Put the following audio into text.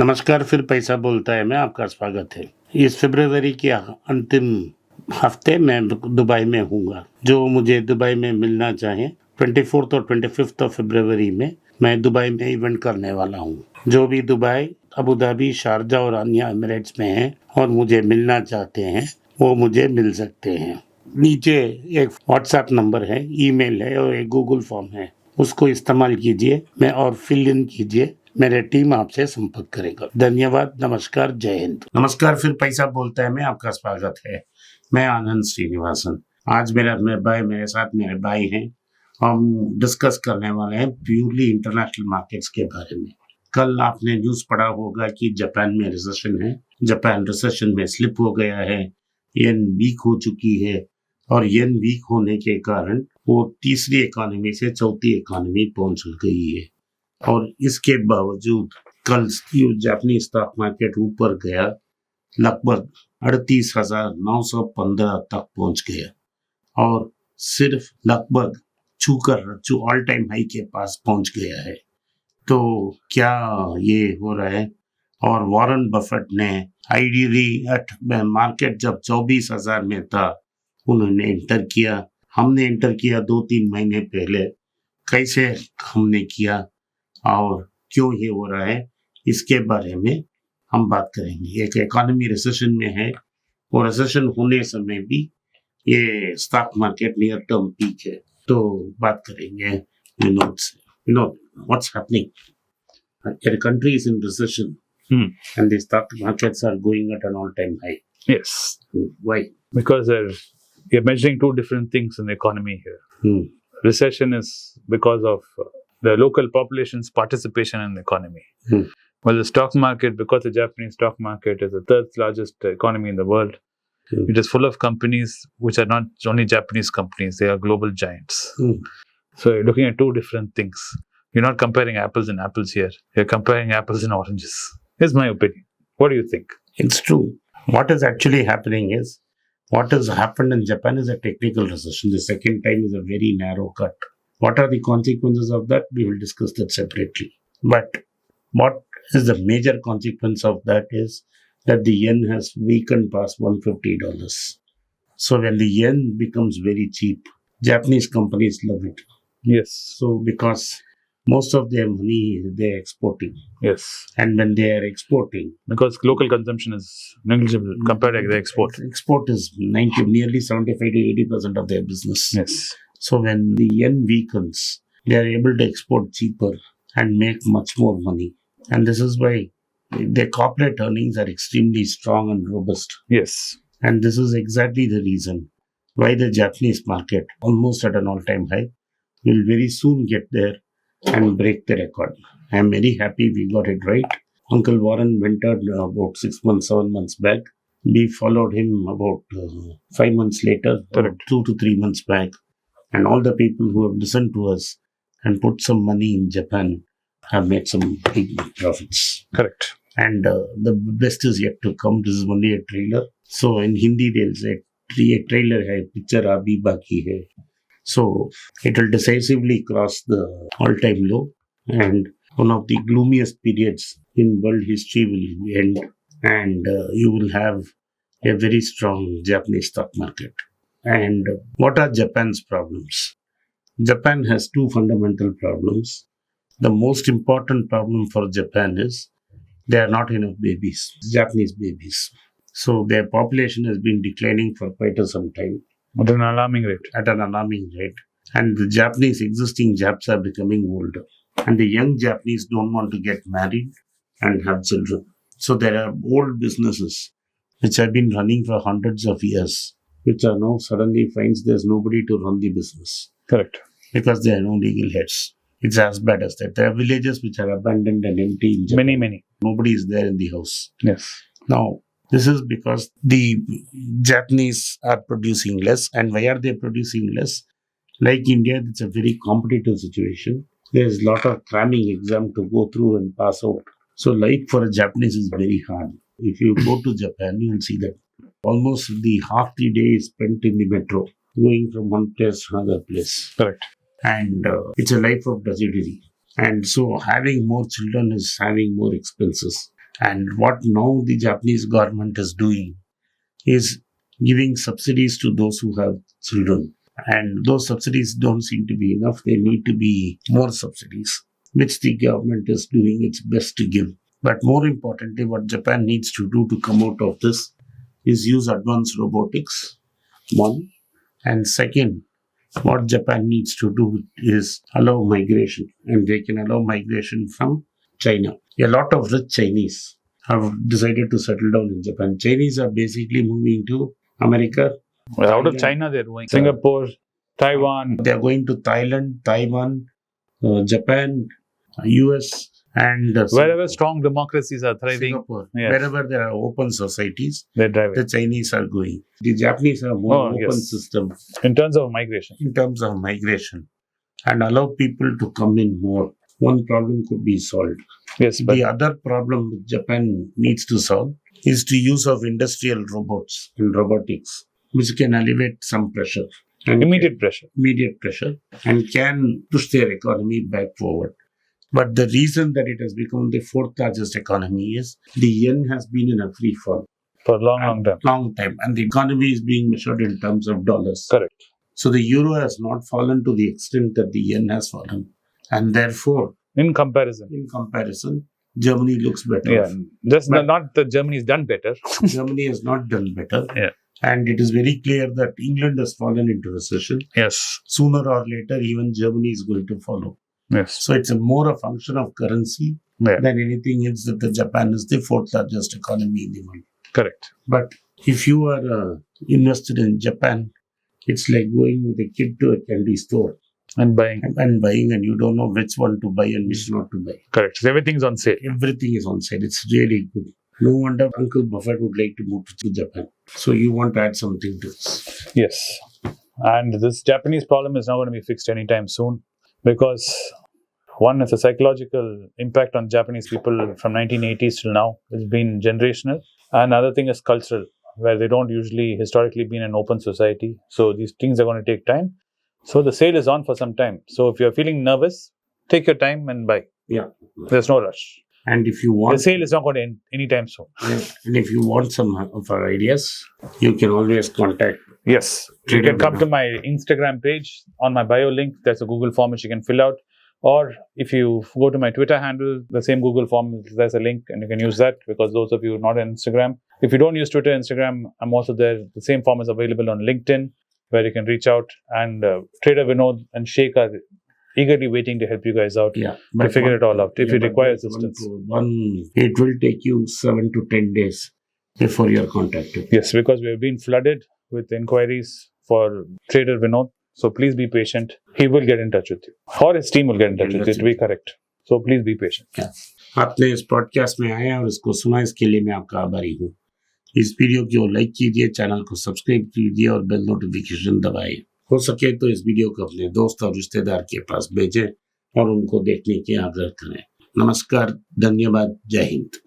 नमस्कार, फिर पैसा बोलता है में आपका स्वागत है। इस फरवरी के अंतिम हफ्ते मैं दुबई में हूँगा। जो मुझे दुबई में मिलना चाहे 24 और 25 फरवरी में मैं दुबई में इवेंट करने वाला हूँ। जो भी दुबई, अबू धाबी, शारजा और अन्य एमिरेट्स में हैं और मुझे मिलना चाहते हैं वो मुझे मिल सकते हैं। नीचे एक व्हाट्सएप नंबर है, ईमेल है और एक गूगल फॉर्म है, उसको इस्तेमाल कीजिए मैं और फिल इन कीजिए। मेरे टीम आपसे संपर्क करेगा। धन्यवाद, नमस्कार, जय हिंद। नमस्कार, फिर पैसा बोलता है में आपका स्वागत है। मैं आनंद श्रीनिवासन। आज मेरे साथ मेरे भाई हैं। हम डिस्कस करने वाले हैं प्योरली इंटरनेशनल मार्केट्स के बारे में। कल आपने न्यूज पढ़ा होगा कि जापान में रिसेशन है। जापान रिसेशन में स्लिप हो गया है, येन वीक हो चुकी है और येन वीक होने के कारण वो तीसरी इकोनॉमी से चौथी इकोनॉमी पहुंच गई है। और इसके बावजूद कल जापानी स्टॉक मार्केट ऊपर गया, लगभग 38,915 तक पहुंच गया और सिर्फ लगभग छू ऑल टाइम हाई के पास पहुंच गया है। तो क्या ये हो रहा है? और वॉरेन बफेट ने आइडियली मार्केट जब 24,000 में था उन्होंने एंटर किया। हमने एंटर किया 2-3 महीने पहले। कैसे हमने किया और क्यों ये हो रहा है, इसके बारे में हम बात करेंगे। एक इकोनॉमी रिसेशन में है और रिसेशन होने समय भी ये stock market near term peak है। तो बात करेंगे विनोद से। Vinod, what's happening? Your country is in recession and the stock markets are going at an all-time high. Yes. Why? Because you're measuring two different things in the economy here. Recession is because of the local population's participation in the economy. Well, the stock market, because the Japanese stock market is the third largest economy in the world, it is full of companies which are not only Japanese companies, they are global giants. So you're looking at two different things. You're not comparing apples and apples here. You're comparing apples and oranges. Here's my opinion. What do you think? It's true. What is actually happening is, what has happened in Japan is a technical recession. The second time is a very narrow cut. What are the consequences of that? We will discuss that separately. But what is the major consequence of that is that the yen has weakened past $150. So when the yen becomes very cheap, Japanese companies love it. Yes. So because most of their money they're exporting. Yes. And when they are exporting, because local consumption is negligible compared to the export. Export is nearly 75 to 80% of their business. Yes. So when the yen weakens, they are able to export cheaper and make much more money. And this is why their corporate earnings are extremely strong and robust. Yes. And this is exactly the reason why the Japanese market, almost at an all-time high, will very soon get there and break the record. I am very happy we got it right. Uncle Warren went out about 6 months, 7 months back. We followed him about 5 months later, 2 to 3 months back. And all the people who have listened to us and put some money in Japan have made some big profits. Correct. And the best is yet to come. This is only a trailer. So in Hindi, they'll say, a trailer hai, picture abhi baki hai. So it will decisively cross the all-time low, and one of the gloomiest periods in world history will end, and you will have a very strong Japanese stock market. And what are Japan's problems? Japan has two fundamental problems. The most important problem for Japan is there are not enough babies, Japanese babies. So their population has been declining for quite some time. At an alarming rate. And the Japanese existing Japs are becoming older. And the young Japanese don't want to get married and have children. So there are old businesses which have been running for hundreds of years, which are now suddenly finds there's nobody to run the business. Correct. Because there are no legal heads. It's as bad as that. There are villages which are abandoned and empty in Japan. Many. Nobody is there in the house. Yes. Now, this is because the Japanese are producing less. And why are they producing less? Like India, it's a very competitive situation. There's a lot of cramming exam to go through and pass out. So life for a Japanese is very hard. If you go to Japan, you will see that almost the half the day is spent in the metro, going from one place to another place. Correct. And it's a life of drudgery. And so having more children is having more expenses. And what now the Japanese government is doing is giving subsidies to those who have children. And those subsidies don't seem to be enough. They need to be more subsidies, which the government is doing its best to give. But more importantly, what Japan needs to do to come out of this is use advanced robotics, one. And second, what Japan needs to do is allow migration. And they can allow migration from China. A lot of rich Chinese have decided to settle down in Japan. Chinese are basically moving to America. Well, out of China, they're going Singapore, Taiwan. They are going to Thailand, Taiwan, Japan, US, and wherever strong democracies are thriving, Singapore. Yes. Wherever there are open societies, they're driving. The Chinese are going. The Japanese have more open system in terms of migration. And allow people to come in more. One problem could be solved. Yes, but the other problem Japan needs to solve is the use of industrial robots and robotics, which can alleviate some pressure. Immediate pressure, and can push their economy back forward. But the reason that it has become the fourth largest economy is the yen has been in a free fall for a long time. And the economy is being measured in terms of dollars. Correct. So the euro has not fallen to the extent that the yen has fallen. And therefore, in comparison, Germany looks better. Yeah, not that Germany has done better. Germany has not done better. Yeah. And it is very clear that England has fallen into recession. Yes. Sooner or later, even Germany is going to follow. Yes. So it's more a function of currency than anything else that the Japan is the fourth largest economy in the world. Correct. But if you are invested in Japan, it's like going with a kid to a candy store. And buying. And you don't know which one to buy and which not to buy. Correct. So everything's on sale. Everything is on sale. It's really good. No wonder Uncle Buffett would like to move to Japan. So you want to add something to this? Yes. And this Japanese problem is not going to be fixed anytime soon because one is a psychological impact on Japanese people from 1980s till now. It's been generational. And another thing is cultural, where they don't usually historically be in an open society. So these things are going to take time. So the sale is on for some time. So if you're feeling nervous, take your time and buy. Yeah. There's no rush. And if you want... The sale is not going to end anytime soon. Yeah. And if you want some of our ideas, you can always contact. Yes. You can come to my Instagram page. On my bio link, there's a Google form which you can fill out. Or if you go to my Twitter handle, the same Google form, there's a link and you can use that because those of you not on Instagram. If you don't use Twitter, Instagram, I'm also there. The same form is available on LinkedIn where you can reach out. And Trader Vinod and Sheikh are eagerly waiting to help you guys out to figure it all out if you require assistance. It will take you 7 to 10 days before you're contacted. Yes, because we have been flooded with inquiries for Trader Vinod. So please be patient. He will get in touch with you. Or his team will get in touch with you, to be correct. So please be patient. आपने इस podcast में आए और इसको सुना, इसके लिए मैं आपका आभारी हूँ. इस वीडियो को लाइक कीजिए, चैनल को सब्सक्राइब कीजिए और बेल नोटिफिकेशन दबाइए. हो सके तो इस वीडियो को अपने दोस्त और रिश्तेदार के पास भेजें और उनको देखने की आग्रह करें. नमस्कार, धन्यवाद, जय हिंद.